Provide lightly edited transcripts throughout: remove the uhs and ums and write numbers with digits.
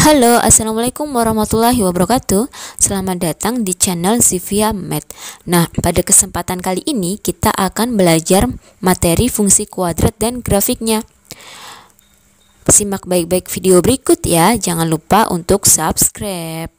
Halo, assalamualaikum warahmatullahi wabarakatuh. Selamat datang di channel Zivia Math. Nah, pada kesempatan kali ini kita akan belajar materi fungsi kuadrat dan grafiknya. Simak baik-baik video berikut ya. Jangan lupa untuk subscribe.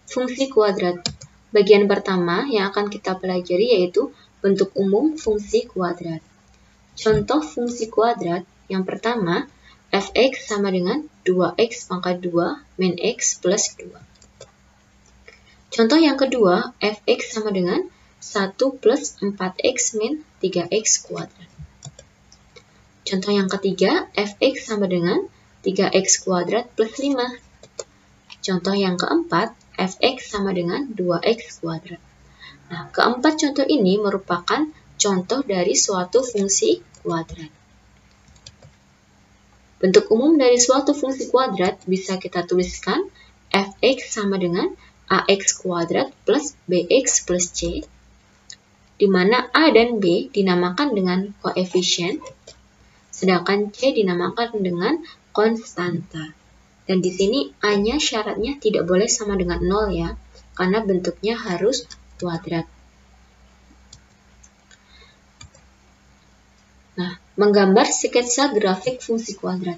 Fungsi kuadrat. Bagian pertama yang akan kita pelajari yaitu bentuk umum fungsi kuadrat. Contoh fungsi kuadrat yang pertama, f(x) sama dengan 2x pangkat 2 min x plus 2. Contoh yang kedua, f(x) sama dengan 1 plus 4x min 3x kuadrat. Contoh yang ketiga, f(x) sama dengan 3x kuadrat plus 5. Contoh yang keempat, f(x) sama dengan 2x kuadrat. Nah, keempat contoh ini merupakan contoh dari suatu fungsi kuadrat. Bentuk umum dari suatu fungsi kuadrat bisa kita tuliskan f(x) sama dengan ax kuadrat plus bx plus c, di mana a dan b dinamakan dengan koefisien, sedangkan c dinamakan dengan konstanta. Dan di sini a-nya syaratnya tidak boleh sama dengan 0 ya, karena bentuknya harus kuadrat. Nah, menggambar sketsa grafik fungsi kuadrat.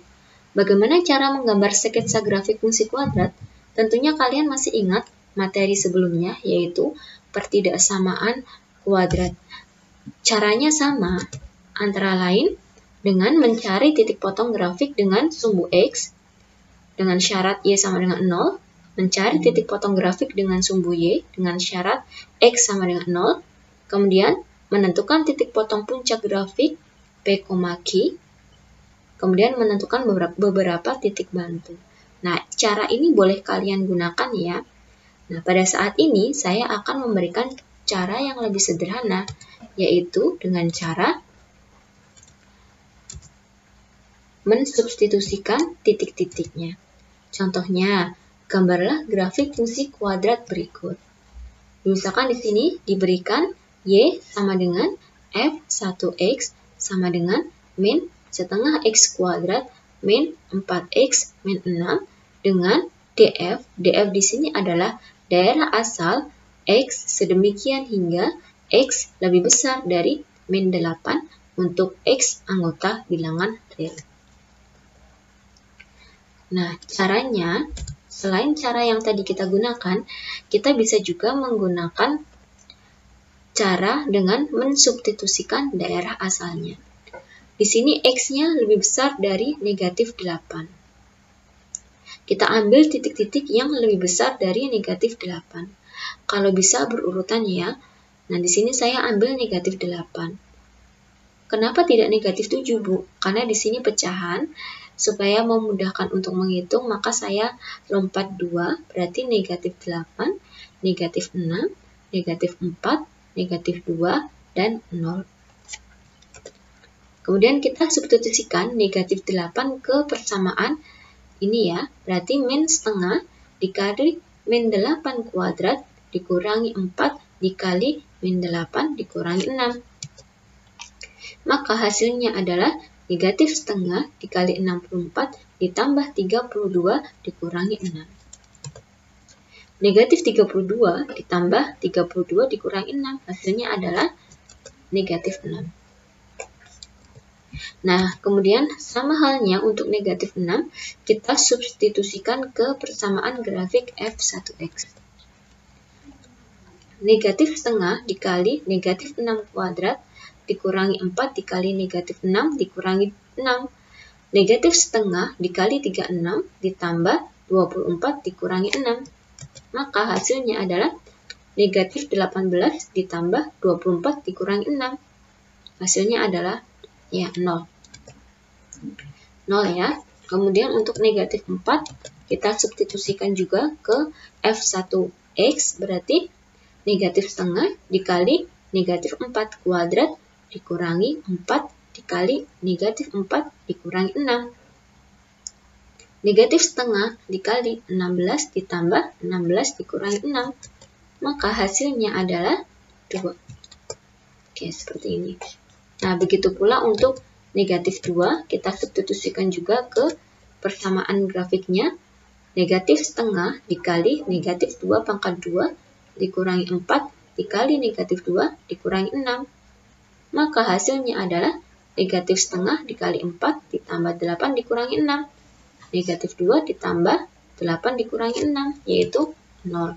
Bagaimana cara menggambar sketsa grafik fungsi kuadrat? Tentunya kalian masih ingat materi sebelumnya, yaitu pertidaksamaan kuadrat. Caranya sama, antara lain dengan mencari titik potong grafik dengan sumbu x, dengan syarat y sama dengan 0, mencari titik potong grafik dengan sumbu y, dengan syarat x sama dengan 0, kemudian menentukan titik potong puncak grafik P, Q, kemudian menentukan beberapa titik bantu. Nah, cara ini boleh kalian gunakan ya. Nah, pada saat ini saya akan memberikan cara yang lebih sederhana, yaitu dengan cara mensubstitusikan titik-titiknya. Contohnya, gambarlah grafik fungsi kuadrat berikut. Misalkan di sini diberikan y sama dengan f1x sama dengan min setengah x kuadrat min 4x min 6 dengan df. df di sini adalah daerah asal x sedemikian hingga x lebih besar dari min 8 untuk x anggota bilangan real. Nah, caranya, selain cara yang tadi kita gunakan, kita bisa juga menggunakan cara dengan mensubstitusikan daerah asalnya. Di sini x-nya lebih besar dari negatif 8. Kita ambil titik-titik yang lebih besar dari negatif 8. Kalau bisa berurutan ya. Nah, di sini saya ambil negatif 8. Kenapa tidak negatif 7, Bu? Karena di sini pecahan. Supaya memudahkan untuk menghitung, maka saya lompat 2, berarti negatif 8, negatif 6, negatif 4, negatif 2, dan 0. Kemudian kita substitusikan negatif 8 ke persamaan ini ya, berarti min setengah dikali min 8 kuadrat dikurangi 4 dikali min 8 dikurangi 6. Maka hasilnya adalah negatif setengah dikali 64 ditambah 32 dikurangi 6. Negatif 32 ditambah 32 dikurangi 6, hasilnya adalah negatif 6. Nah, kemudian sama halnya untuk negatif 6, kita substitusikan ke persamaan grafik f1x. Negatif setengah dikali negatif 6 kuadrat dikurangi 4 dikali negatif 6 dikurangi 6. Negatif setengah dikali 36 ditambah 24 dikurangi 6. Maka hasilnya adalah negatif 18 ditambah 24 dikurangi 6. Hasilnya adalah ya 0. 0 ya. Kemudian untuk negatif 4 kita substitusikan juga ke f1x, berarti negatif setengah dikali negatif 4 kuadrat dikurangi 4 dikali negatif 4 dikurangi 6. Negatif setengah dikali 16 ditambah 16 dikurangi 6. Maka hasilnya adalah 2. Oke, seperti ini. Nah, begitu pula untuk negatif 2, kita substitusikan juga ke persamaan grafiknya negatif setengah dikali negatif 2 pangkat 2 dikurangi 4 dikali negatif 2 dikurangi 6. Maka hasilnya adalah negatif setengah dikali 4 ditambah 8 dikurangi 6. Negatif 2 ditambah 8 dikurangi 6, yaitu 0.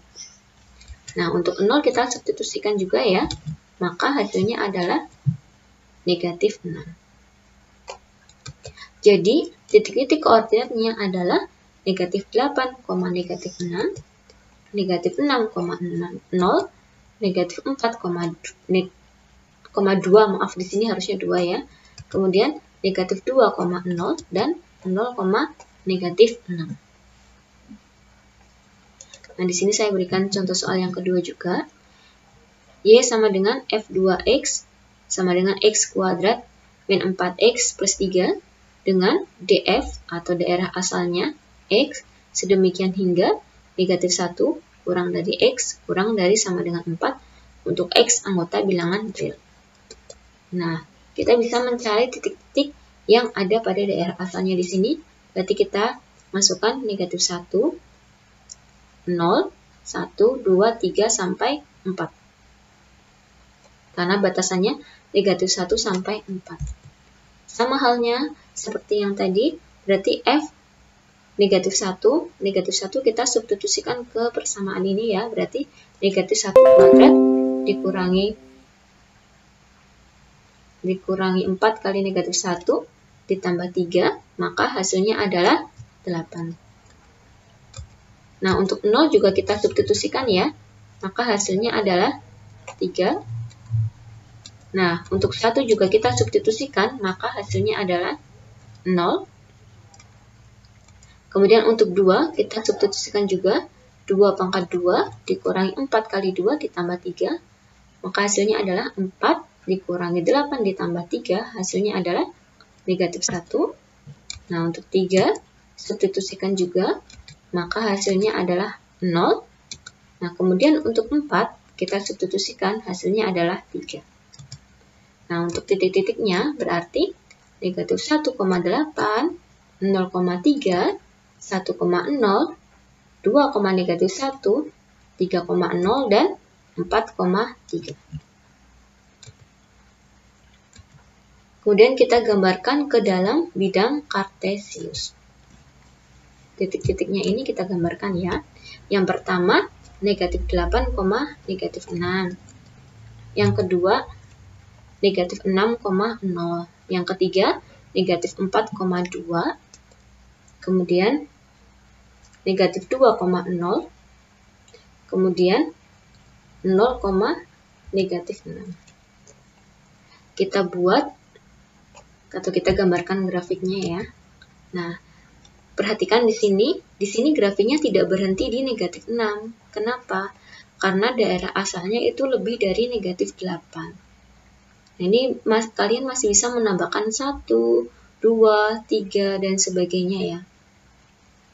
Nah, untuk 0 kita substitusikan juga ya. Maka hasilnya adalah negatif 6. Jadi, titik-titik koordinatnya adalah negatif 8, negatif 6, negatif 6,0, negatif 4,2, maaf di sini harusnya 2 ya. Kemudian negatif 2,0 dan 0, negatif 6. Nah, di sini saya berikan contoh soal yang kedua juga. Y sama dengan F2X sama dengan X kuadrat min 4X plus 3 dengan DF atau daerah asalnya X sedemikian hingga negatif 1 kurang dari X kurang dari sama dengan 4 untuk X anggota bilangan real. Nah, kita bisa mencari titik-titik yang ada pada daerah asalnya di sini. Berarti kita masukkan negatif 1, 0, 1, 2, 3, sampai 4. Karena batasannya negatif 1 sampai 4. Sama halnya seperti yang tadi, berarti F negatif 1 kita substitusikan ke persamaan ini ya. Berarti negatif 1 kuadrat dikurangi 4 kali negatif 1 ditambah 3, maka hasilnya adalah 8. Nah, untuk 0 juga kita substitusikan ya, maka hasilnya adalah 3. Nah, untuk 1 juga kita substitusikan, maka hasilnya adalah 0. Kemudian untuk 2, kita substitusikan juga 2 pangkat 2 dikurangi 4 kali 2 ditambah 3, maka hasilnya adalah 4 dikurangi 8 ditambah 3, hasilnya adalah negatif 1. Nah, untuk 3, substitusikan juga, maka hasilnya adalah 0. Nah, kemudian untuk 4, kita substitusikan, hasilnya adalah 3. Nah, untuk titik-titiknya berarti negatif 1,8, 0,3, 1,0, 2, negatif 1, 3,0, dan 4,3. Kemudian kita gambarkan ke dalam bidang kartesius. Titik-titiknya ini kita gambarkan ya. Yang pertama, negatif 8, negatif 6. Yang kedua, negatif 6,0. Yang ketiga, negatif 4,2. Kemudian, negatif 2,0. Kemudian, 0, negatif 6. Kita buat, atau kita gambarkan grafiknya ya. Nah, perhatikan di sini grafiknya tidak berhenti di negatif 6. Kenapa? Karena daerah asalnya itu lebih dari negatif 8. Nah, ini kalian masih bisa menambahkan 1, 2, 3, dan sebagainya ya.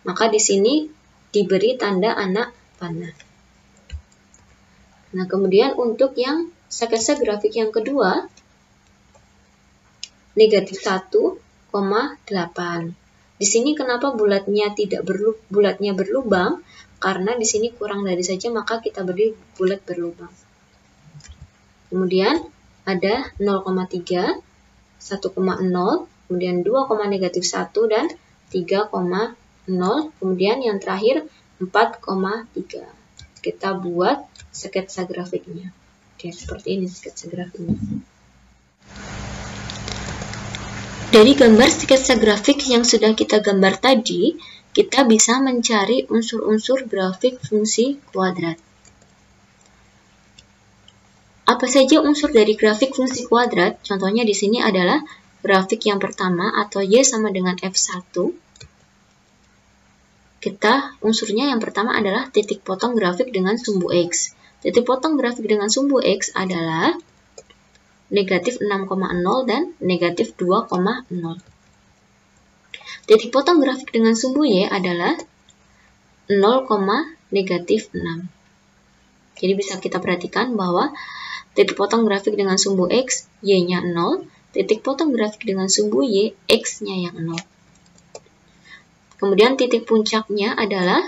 Maka di sini diberi tanda anak panah. Nah, kemudian untuk yang sketsa grafik yang kedua, negatif 1,8. Di sini kenapa bulatnya berlubang? Karena di sini kurang dari saja, maka kita beri bulat berlubang. Kemudian ada 0,3, 1,0, kemudian 2, negatif 1, dan 3,0. Kemudian yang terakhir 4,3. Kita buat sketsa grafiknya. Oke, seperti ini sketsa grafiknya. Dari gambar sketsa grafik yang sudah kita gambar tadi, kita bisa mencari unsur-unsur grafik fungsi kuadrat. Apa saja unsur dari grafik fungsi kuadrat? Contohnya di sini adalah grafik yang pertama atau Y sama dengan F1. Unsurnya yang pertama adalah titik potong grafik dengan sumbu X. Titik potong grafik dengan sumbu X adalah negatif 6,0 dan negatif 2,0. Titik potong grafik dengan sumbu Y adalah 0, negatif 6. Jadi bisa kita perhatikan bahwa titik potong grafik dengan sumbu X, Y-nya 0. Titik potong grafik dengan sumbu Y, X-nya yang 0. Kemudian titik puncaknya adalah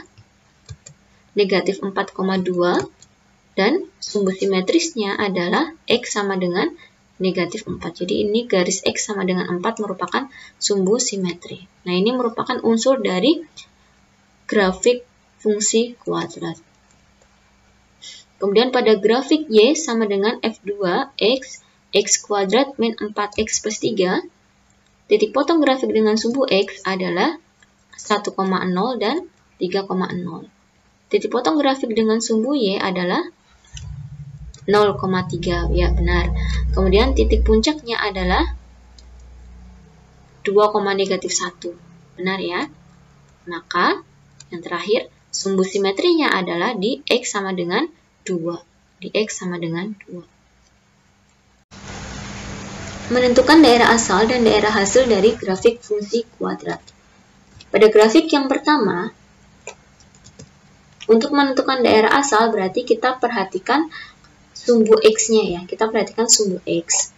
negatif 4,2 dan sumbu simetrisnya adalah X sama dengan negatif 4. Jadi ini garis X sama dengan 4 merupakan sumbu simetri. Nah, ini merupakan unsur dari grafik fungsi kuadrat. Kemudian pada grafik Y sama dengan F2X, X kuadrat min 4X plus 3, titik potong grafik dengan sumbu X adalah 1,0 dan 3,0. Titik potong grafik dengan sumbu Y adalah 0,3, ya benar. Kemudian titik puncaknya adalah 2,-1, benar ya. Maka yang terakhir, sumbu simetrinya adalah di X sama dengan 2. Di X sama dengan 2. Menentukan daerah asal dan daerah hasil dari grafik fungsi kuadrat. Pada grafik yang pertama, untuk menentukan daerah asal berarti kita perhatikan sumbu X-nya ya. Kita perhatikan sumbu X.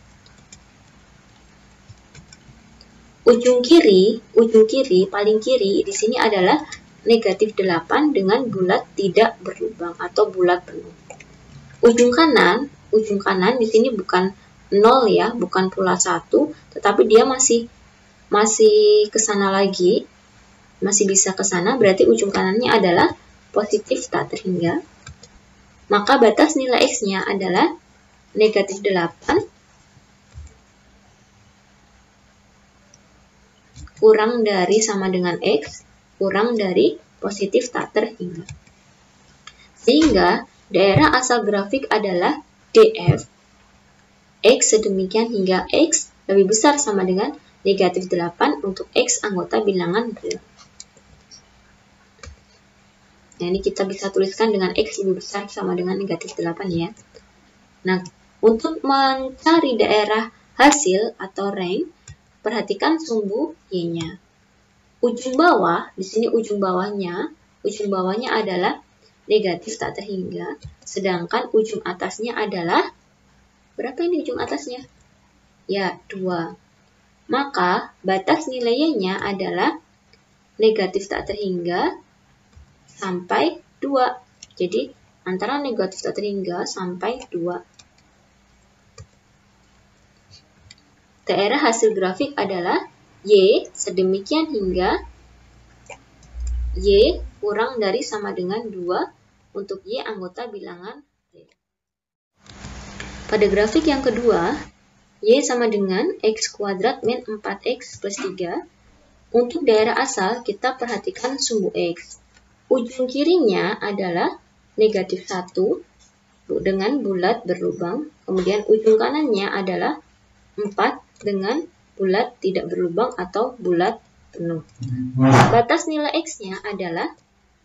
Ujung kiri, paling kiri di sini adalah negatif 8 dengan bulat tidak berlubang atau bulat penuh. Ujung kanan di sini bukan 0 ya, bukan pula 1, tetapi dia masih ke sana lagi. Masih bisa ke sana, berarti ujung kanannya adalah positif tak terhingga. Maka batas nilai X-nya adalah negatif 8 kurang dari sama dengan X kurang dari positif tak terhingga. Sehingga daerah asal grafik adalah DF X sedemikian hingga X lebih besar sama dengan negatif 8 untuk X anggota bilangan real. Nah, ini kita bisa tuliskan dengan X lebih besar sama dengan negatif 8 ya. Nah, untuk mencari daerah hasil atau rank, perhatikan sumbu Y-nya. Ujung bawah, di sini ujung bawahnya adalah negatif tak terhingga, sedangkan ujung atasnya adalah, berapa ini ujung atasnya? Ya, 2. Maka batas nilai Y-nya adalah negatif tak terhingga sampai 2. Jadi, antara negatif tak terhingga sampai 2. Daerah hasil grafik adalah Y sedemikian hingga Y kurang dari sama dengan 2 untuk Y anggota bilangan real. Pada grafik yang kedua, Y sama dengan X kuadrat min 4X plus 3. Untuk daerah asal, kita perhatikan sumbu X. Ujung kirinya adalah negatif 1 dengan bulat berlubang. Kemudian ujung kanannya adalah 4 dengan bulat tidak berlubang atau bulat penuh. Batas nilai X-nya adalah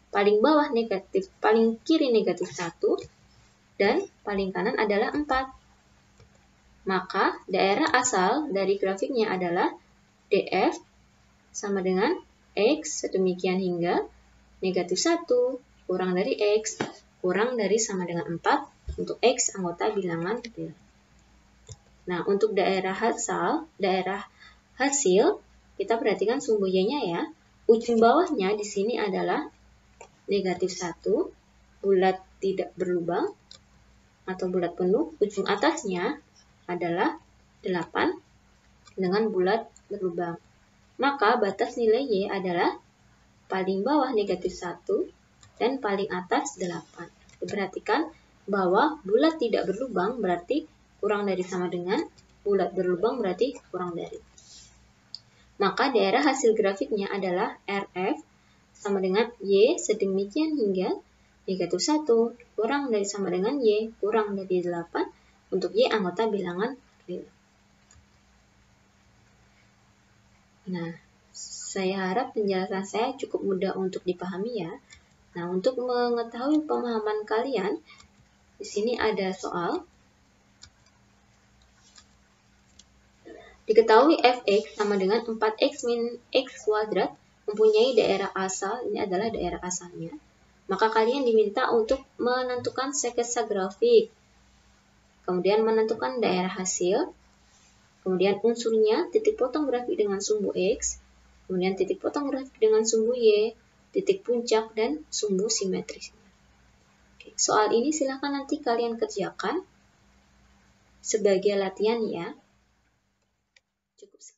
paling bawah negatif, paling kiri negatif 1 dan paling kanan adalah 4. Maka daerah asal dari grafiknya adalah DF sama dengan X sedemikian hingga negatif 1 kurang dari X kurang dari sama dengan 4 untuk X anggota bilangan real. Nah, untuk daerah hasil, kita perhatikan sumbu Y-nya ya. Ujung bawahnya di sini adalah negatif 1, bulat tidak berlubang atau bulat penuh. Ujung atasnya adalah 8 dengan bulat berlubang. Maka batas nilai Y adalah paling bawah negatif 1 dan paling atas 8. Diperhatikan bahwa bulat tidak berlubang berarti kurang dari sama dengan bulat berlubang berarti kurang dari. Maka daerah hasil grafiknya adalah RF sama dengan Y sedemikian hingga negatif 1 kurang dari sama dengan Y kurang dari 8 untuk Y anggota bilangan real. Nah, saya harap penjelasan saya cukup mudah untuk dipahami ya. Nah, untuk mengetahui pemahaman kalian, di sini ada soal. Diketahui fx sama dengan 4x min x kuadrat mempunyai daerah asal, ini adalah daerah asalnya. Maka kalian diminta untuk menentukan sketsa grafik, kemudian menentukan daerah hasil, kemudian unsurnya titik potong grafik dengan sumbu x, kemudian titik potong grafik dengan sumbu Y, titik puncak, dan sumbu simetris. Oke, soal ini silakan nanti kalian kerjakan sebagai latihan ya. Cukup sekian.